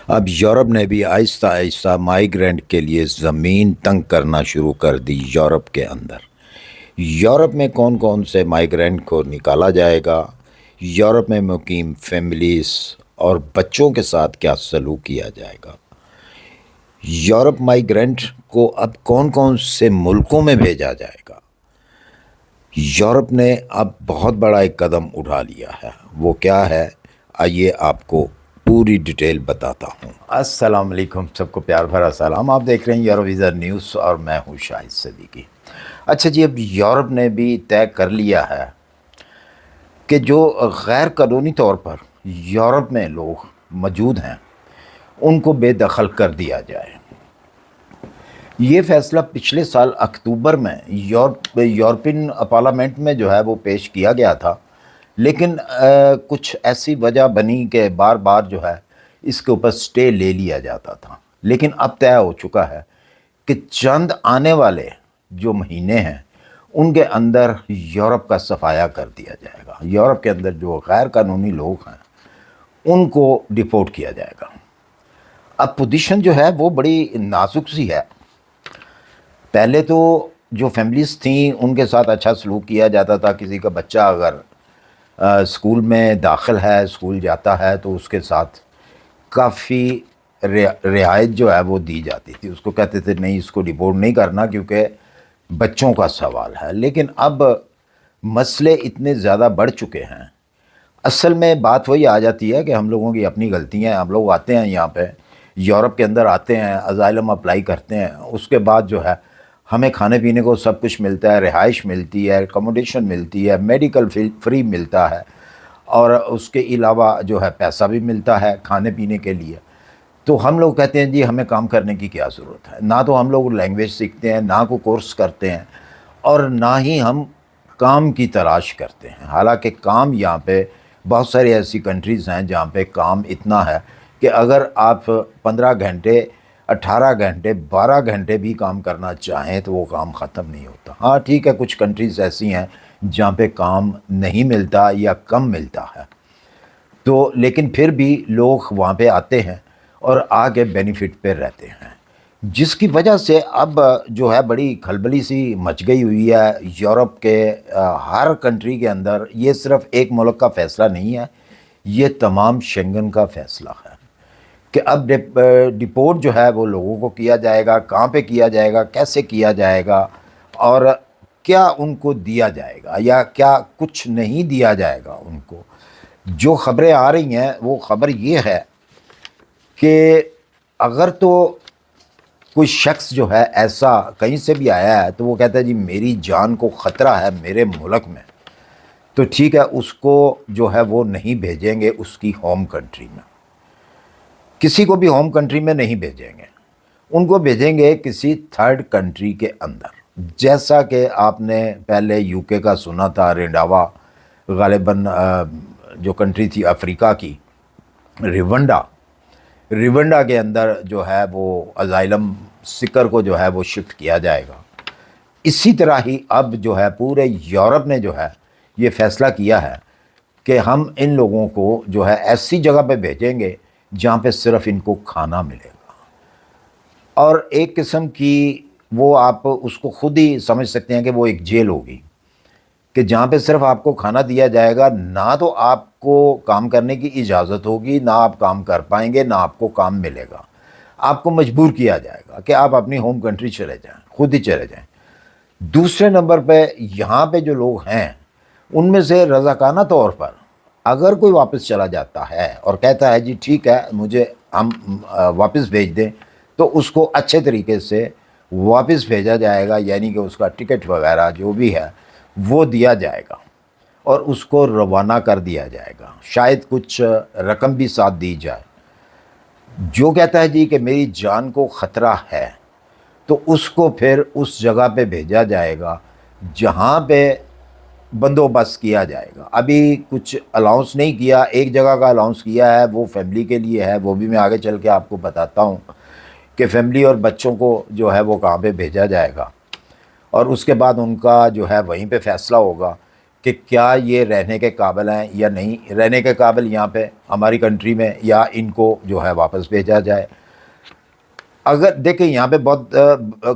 اب یورپ نے بھی آہستہ آہستہ مائیگرینٹ کے لیے زمین تنگ کرنا شروع کر دی یورپ کے اندر۔ یورپ میں کون کون سے مائیگرینٹ کو نکالا جائے گا، یورپ میں مقیم فیملیز اور بچوں کے ساتھ کیا سلوک کیا جائے گا، یورپ مائیگرینٹ کو اب کون کون سے ملکوں میں بھیجا جائے گا۔ یورپ نے اب بہت بڑا ایک قدم اٹھا لیا ہے، وہ کیا ہے آئیے آپ کو پوری ڈیٹیل بتاتا ہوں۔ السلام علیکم، سب کو پیار بھرا سلام۔ آپ دیکھ رہے ہیں یورویزر نیوز اور میں ہوں شاہد صدیقی۔ اچھا جی، اب یورپ نے بھی طے کر لیا ہے کہ جو غیر قانونی طور پر یورپ میں لوگ موجود ہیں ان کو بے دخل کر دیا جائے۔ یہ فیصلہ پچھلے سال اکتوبر میں یورپین پارلیمنٹ میں جو ہے وہ پیش کیا گیا تھا، لیکن کچھ ایسی وجہ بنی کہ بار بار جو ہے اس کے اوپر سٹے لے لیا جاتا تھا، لیکن اب طے ہو چکا ہے کہ چند آنے والے جو مہینے ہیں ان کے اندر یورپ کا صفایا کر دیا جائے گا۔ یورپ کے اندر جو غیر قانونی لوگ ہیں ان کو ڈیپورٹ کیا جائے گا۔ اب پوزیشن جو ہے وہ بڑی نازک سی ہے۔ پہلے تو جو فیملیز تھیں ان کے ساتھ اچھا سلوک کیا جاتا تھا، کسی کا بچہ اگر اسکول میں داخل ہے، اسکول جاتا ہے تو اس کے ساتھ کافی رعایت جو ہے وہ دی جاتی تھی، اس کو کہتے تھے نہیں اس کو ڈیپورٹ نہیں کرنا کیونکہ بچوں کا سوال ہے۔ لیکن اب مسئلے اتنے زیادہ بڑھ چکے ہیں، اصل میں بات وہی آ جاتی ہے کہ ہم لوگوں کی اپنی غلطیاں ہیں۔ ہم لوگ آتے ہیں یہاں پہ یورپ کے اندر آتے ہیں، اسائلم اپلائی کرتے ہیں، اس کے بعد جو ہے ہمیں کھانے پینے کو سب کچھ ملتا ہے، رہائش ملتی ہے، اکوموڈیشن ملتی ہے، میڈیکل فری ملتا ہے، اور اس کے علاوہ جو ہے پیسہ بھی ملتا ہے کھانے پینے کے لیے۔ تو ہم لوگ کہتے ہیں جی ہمیں کام کرنے کی کیا ضرورت ہے؟ نہ تو ہم لوگ لینگویج سیکھتے ہیں، نہ کوئی کورس کرتے ہیں، اور نہ ہی ہم کام کی تلاش کرتے ہیں۔ حالانکہ کام یہاں پہ بہت ساری ایسی کنٹریز ہیں جہاں پہ کام اتنا ہے کہ اگر آپ 15 گھنٹے 18 گھنٹے 12 گھنٹے بھی کام کرنا چاہیں تو وہ کام ختم نہیں ہوتا۔ ہاں ٹھیک ہے، کچھ کنٹریز ایسی ہیں جہاں پہ کام نہیں ملتا یا کم ملتا ہے، تو لیکن پھر بھی لوگ وہاں پہ آتے ہیں اور آگے بینیفٹ پہ رہتے ہیں، جس کی وجہ سے اب جو ہے بڑی کھلبلی سی مچ گئی ہوئی ہے یورپ کے ہر کنٹری کے اندر۔ یہ صرف ایک ملک کا فیصلہ نہیں ہے، یہ تمام شنگن کا فیصلہ ہے کہ اب ڈیپورٹ جو ہے وہ لوگوں کو کیا جائے گا، کہاں پہ کیا جائے گا، کیسے کیا جائے گا، اور کیا ان کو دیا جائے گا یا کیا کچھ نہیں دیا جائے گا ان کو۔ جو خبریں آ رہی ہیں وہ خبر یہ ہے کہ اگر تو کوئی شخص جو ہے ایسا کہیں سے بھی آیا ہے تو وہ کہتا ہے جی میری جان کو خطرہ ہے میرے ملک میں، تو ٹھیک ہے، اس کو جو ہے وہ نہیں بھیجیں گے اس کی ہوم کنٹری میں، کسی کو بھی ہوم کنٹری میں نہیں بھیجیں گے، ان کو بھیجیں گے کسی تھرڈ کنٹری کے اندر۔ جیسا کہ آپ نے پہلے یو کے کا سنا تھا، رینڈاوا غالباً جو کنٹری تھی افریقہ کی، ریونڈا کے اندر جو ہے وہ اسائلم سیکر کو جو ہے وہ شفٹ کیا جائے گا۔ اسی طرح ہی اب جو ہے پورے یورپ نے جو ہے یہ فیصلہ کیا ہے کہ ہم ان لوگوں کو جو ہے ایسی جگہ پہ بھیجیں گے جہاں پہ صرف ان کو کھانا ملے گا، اور ایک قسم کی وہ آپ اس کو خود ہی سمجھ سکتے ہیں کہ وہ ایک جیل ہوگی کہ جہاں پہ صرف آپ کو کھانا دیا جائے گا، نہ تو آپ کو کام کرنے کی اجازت ہوگی، نہ آپ کام کر پائیں گے، نہ آپ کو کام ملے گا۔ آپ کو مجبور کیا جائے گا کہ آپ اپنی ہوم کنٹری چلے جائیں، خود ہی چلے جائیں۔ دوسرے نمبر پہ یہاں پہ جو لوگ ہیں ان میں سے رضاکارانہ طور پر اگر کوئی واپس چلا جاتا ہے اور کہتا ہے جی ٹھیک ہے مجھے ہم واپس بھیج دیں، تو اس کو اچھے طریقے سے واپس بھیجا جائے گا، یعنی کہ اس کا ٹکٹ وغیرہ جو بھی ہے وہ دیا جائے گا اور اس کو روانہ کر دیا جائے گا، شاید کچھ رقم بھی ساتھ دی جائے۔ جو کہتا ہے جی کہ میری جان کو خطرہ ہے تو اس کو پھر اس جگہ پہ بھیجا جائے گا جہاں پہ بندوبست کیا جائے گا۔ ابھی کچھ الاؤنس نہیں کیا، ایک جگہ کا الاؤنس کیا ہے، وہ فیملی کے لیے ہے، وہ بھی میں آگے چل کے آپ کو بتاتا ہوں کہ فیملی اور بچوں کو جو ہے وہ کہاں پہ بھیجا جائے گا، اور اس کے بعد ان کا جو ہے وہیں پہ فیصلہ ہوگا کہ کیا یہ رہنے کے قابل ہیں یا نہیں رہنے کے قابل یہاں پہ ہماری کنٹری میں، یا ان کو جو ہے واپس بھیجا جائے۔ اگر دیکھیں یہاں پہ بہت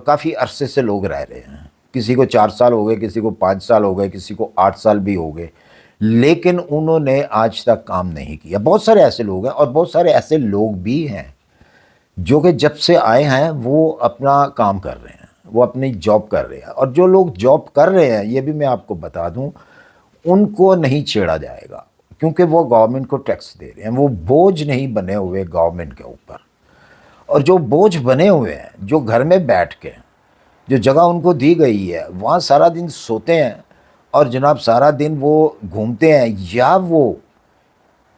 کافی عرصے سے لوگ رہ رہے ہیں، کسی کو 4 سال ہو گئے، کسی کو 5 سال ہو گئے، کسی کو 8 سال بھی ہو گئے، لیکن انہوں نے آج تک کام نہیں کیا۔ بہت سارے ایسے لوگ ہیں، اور بہت سارے ایسے لوگ بھی ہیں جو کہ جب سے آئے ہیں وہ اپنا کام کر رہے ہیں، وہ اپنی جاب کر رہے ہیں، اور جو لوگ جاب کر رہے ہیں یہ بھی میں آپ کو بتا دوں ان کو نہیں چھیڑا جائے گا، کیونکہ وہ گورنمنٹ کو ٹیکس دے رہے ہیں، وہ بوجھ نہیں بنے ہوئے گورنمنٹ کے اوپر۔ اور جو بوجھ بنے ہوئے ہیں، جو گھر میں بیٹھ کے جو جگہ ان کو دی گئی ہے وہاں سارا دن سوتے ہیں اور جناب سارا دن وہ گھومتے ہیں، یا وہ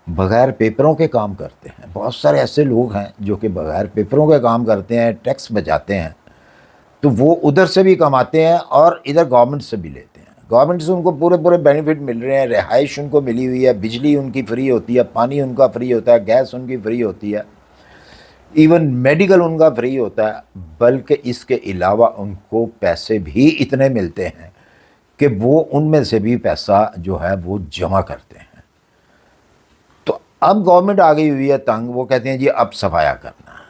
بغیر پیپروں کے کام کرتے ہیں۔ بہت سارے ایسے لوگ ہیں جو کہ بغیر پیپروں کے کام کرتے ہیں، ٹیکس بچاتے ہیں، تو وہ ادھر سے بھی کماتے ہیں اور ادھر گورنمنٹ سے بھی لیتے ہیں۔ گورنمنٹ سے ان کو پورے بینیفٹ مل رہے ہیں، رہائش ان کو ملی ہوئی ہے، بجلی ان کی فری ہوتی ہے، پانی ان کا فری ہوتا ہے، گیس ان کی فری ہوتی ہے، ایون میڈیکل ان کا فری ہوتا ہے، بلکہ اس کے علاوہ ان کو پیسے بھی اتنے ملتے ہیں کہ وہ ان میں سے بھی پیسہ جو ہے وہ جمع کرتے ہیں۔ تو اب گورنمنٹ آ گئی ہوئی ہے تنگ، وہ کہتے ہیں جی اب صفایا کرنا ہے۔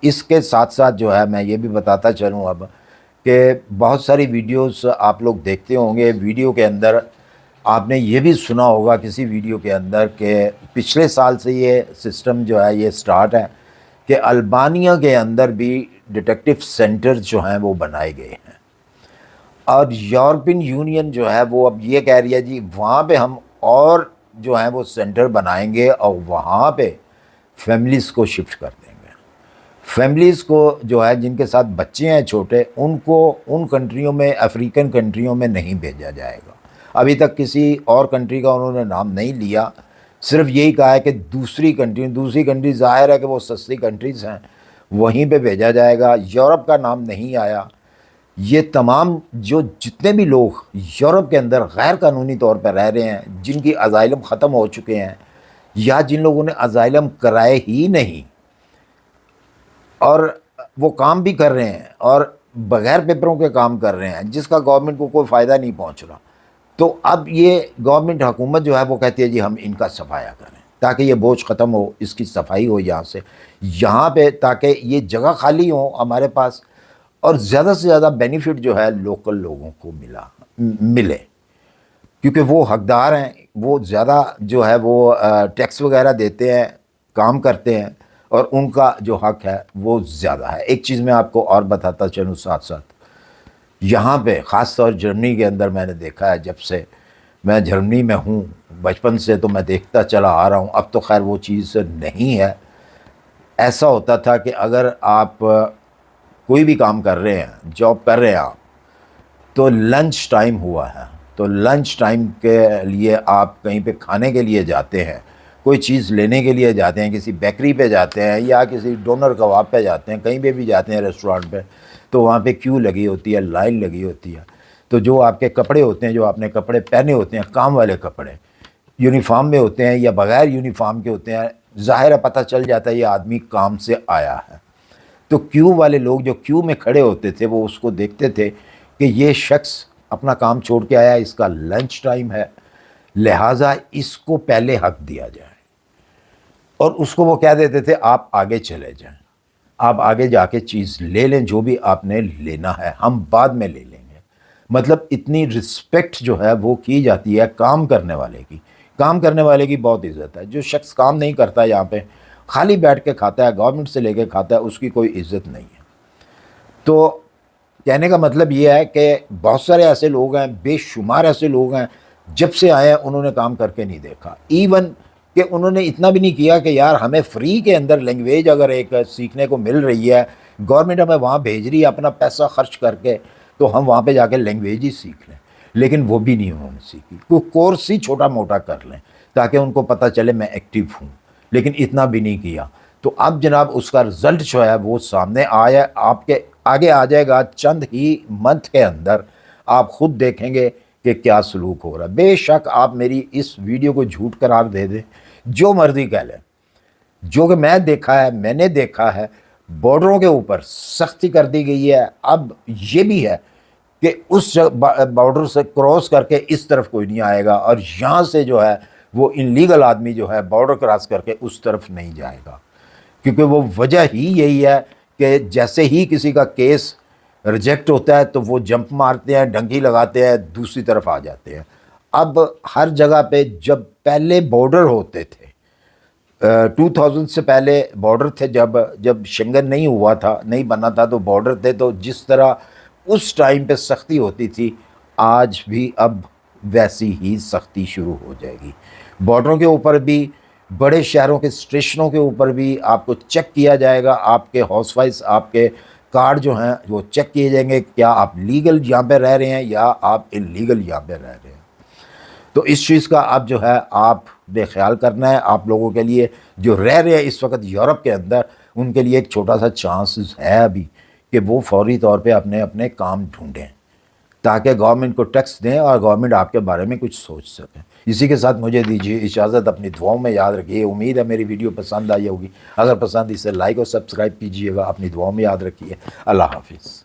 اس کے ساتھ ساتھ جو ہے میں یہ بھی بتاتا چلوں اب کہ بہت ساری ویڈیوز آپ لوگ دیکھتے ہوں گے، ویڈیو کے اندر آپ نے یہ بھی سنا ہوگا کسی ویڈیو کے اندر کہ پچھلے سال سے یہ سسٹم جو ہے یہ سٹارٹ ہے کہ البانیہ کے اندر بھی ڈیٹیکٹیو سینٹر جو ہیں وہ بنائے گئے ہیں، اور یورپین یونین جو ہے وہ اب یہ کہہ رہی ہے جی وہاں پہ ہم اور جو ہیں وہ سینٹر بنائیں گے اور وہاں پہ فیملیز کو شفٹ کر دیں گے۔ فیملیز کو جو ہے جن کے ساتھ بچے ہیں چھوٹے، ان کو ان کنٹریوں میں، افریقن کنٹریوں میں نہیں بھیجا جائے گا۔ ابھی تک کسی اور کنٹری کا انہوں نے نام نہیں لیا، صرف یہی کہا ہے کہ دوسری کنٹری ظاہر ہے کہ وہ سستی کنٹریز ہیں، وہیں پہ بھیجا جائے گا۔ یورپ کا نام نہیں آیا۔ یہ تمام جتنے بھی لوگ یورپ کے اندر غیر قانونی طور پر رہ رہے ہیں، جن کی ازائلم ختم ہو چکے ہیں، یا جن لوگوں نے ازائلم کرائے ہی نہیں اور وہ کام بھی کر رہے ہیں اور بغیر پیپروں کے کام کر رہے ہیں، جس کا گورنمنٹ کو کوئی فائدہ نہیں پہنچ رہا، تو اب یہ گورنمنٹ حکومت جو ہے وہ کہتی ہے جی ہم ان کا صفایا کریں تاکہ یہ بوجھ ختم ہو، اس کی صفائی ہو یہاں پہ تاکہ یہ جگہ خالی ہو ہمارے پاس، اور زیادہ سے زیادہ بینیفٹ جو ہے لوکل لوگوں کو ملے، کیونکہ وہ حقدار ہیں، وہ زیادہ جو ہے وہ ٹیکس وغیرہ دیتے ہیں، کام کرتے ہیں، اور ان کا جو حق ہے وہ زیادہ ہے۔ ایک چیز میں آپ کو اور بتاتا چلوں ساتھ ساتھ، یہاں پہ خاص طور جرمنی کے اندر میں نے دیکھا ہے، جب سے میں جرمنی میں ہوں بچپن سے تو میں دیکھتا چلا آ رہا ہوں، اب تو خیر وہ چیز نہیں ہے۔ ایسا ہوتا تھا کہ اگر آپ کوئی بھی کام کر رہے ہیں، جاب کر رہے ہیں آپ، تو لنچ ٹائم ہوا ہے، تو لنچ ٹائم کے لیے آپ کہیں پہ کھانے کے لیے جاتے ہیں، کوئی چیز لینے کے لیے جاتے ہیں، کسی بیکری پہ جاتے ہیں یا کسی ڈونر کباب پہ جاتے ہیں، کہیں پہ بھی جاتے ہیں ریسٹورانٹ پہ، تو وہاں پہ کیو لگی ہوتی ہے، لائن لگی ہوتی ہے۔ تو جو آپ کے کپڑے ہوتے ہیں، جو آپ نے کپڑے پہنے ہوتے ہیں، کام والے کپڑے، یونیفارم میں ہوتے ہیں یا بغیر یونیفارم کے ہوتے ہیں، ظاہر ہے پتہ چل جاتا ہے یہ آدمی کام سے آیا ہے۔ تو کیو والے لوگ جو کیو میں کھڑے ہوتے تھے وہ اس کو دیکھتے تھے کہ یہ شخص اپنا کام چھوڑ کے آیا، اس کا لنچ ٹائم ہے، لہٰذا اس کو پہلے حق دیا جائے، اور اس کو وہ کہہ دیتے تھے آپ آگے چلے جائیں، آپ آگے جا کے چیز لے لیں، جو بھی آپ نے لینا ہے ہم بعد میں لے لیں گے۔ مطلب اتنی رسپیکٹ جو ہے وہ کی جاتی ہے کام کرنے والے کی، کام کرنے والے کی بہت عزت ہے۔ جو شخص کام نہیں کرتا یہاں پہ، خالی بیٹھ کے کھاتا ہے، گورنمنٹ سے لے کے کھاتا ہے، اس کی کوئی عزت نہیں ہے۔ تو کہنے کا مطلب یہ ہے کہ بہت سارے ایسے لوگ ہیں، بے شمار ایسے لوگ ہیں، جب سے آئے ہیں انہوں نے کام کر کے نہیں دیکھا، ایون کہ انہوں نے اتنا بھی نہیں کیا کہ یار ہمیں فری کے اندر لینگویج اگر ایک سیکھنے کو مل رہی ہے، گورنمنٹ ہمیں وہاں بھیج رہی ہے اپنا پیسہ خرچ کر کے، تو ہم وہاں پہ جا کے لینگویج ہی سیکھ لیں، لیکن وہ بھی نہیں انہوں نے سیکھی۔ کوئی کورس ہی چھوٹا موٹا کر لیں تاکہ ان کو پتہ چلے میں ایکٹیو ہوں، لیکن اتنا بھی نہیں کیا۔ تو اب جناب اس کا رزلٹ جو ہے وہ سامنے آیا، آپ کے آگے آ جائے گا چند ہی منتھ کے اندر، آپ خود دیکھیں گے کہ کیا سلوک ہو رہا ہے۔ بے شک آپ میری اس ویڈیو کو جھوٹ قرار دے دیں، جو مرضی کہہ لیں، جو کہ میں نے دیکھا ہے، بارڈروں کے اوپر سختی کر دی گئی ہے۔ اب یہ بھی ہے کہ اس بارڈر سے کراس کر کے اس طرف کوئی نہیں آئے گا، اور یہاں سے جو ہے وہ انلیگل آدمی جو ہے بارڈر کراس کر کے اس طرف نہیں جائے گا، کیونکہ وہ وجہ ہی یہی ہے کہ جیسے ہی کسی کا کیس ریجیکٹ ہوتا ہے تو وہ جمپ مارتے ہیں، ڈنگی لگاتے ہیں، دوسری طرف آ جاتے ہیں۔ اب ہر جگہ پہ جب پہلے بارڈر ہوتے تھے، 2000 سے پہلے بارڈر تھے، جب شنگن نہیں ہوا تھا، نہیں بنا تھا، تو بارڈر تھے، تو جس طرح اس ٹائم پہ سختی ہوتی تھی، آج بھی اب ویسی ہی سختی شروع ہو جائے گی۔ بارڈروں کے اوپر بھی، بڑے شہروں کے اسٹیشنوں کے اوپر بھی آپ کو چیک کیا جائے گا، آپ کے ہاؤس وائز، آپ کے کارڈ جو ہیں وہ چیک کیے جائیں گے، کیا آپ لیگل یہاں پہ رہ رہے ہیں یا آپ انلیگل یہاں پہ رہ رہے ہیں۔ تو اس چیز کا اب جو ہے آپ نے خیال کرنا ہے۔ آپ لوگوں کے لیے جو رہ رہے ہیں اس وقت یورپ کے اندر، ان کے لیے ایک چھوٹا سا چانس ہے ابھی کہ وہ فوری طور پہ اپنے کام ڈھونڈیں، تاکہ گورنمنٹ کو ٹیکس دیں اور گورنمنٹ آپ کے بارے میں کچھ سوچ سکے۔ اسی کے ساتھ مجھے دیجیے اجازت، اپنی دعاؤں میں یاد رکھیے۔ امید ہے میری ویڈیو پسند آئی ہوگی، اگر پسند اسے لائک اور سبسکرائب کیجیے گا، اپنی دعاؤں میں یاد رکھیے۔ اللہ حافظ۔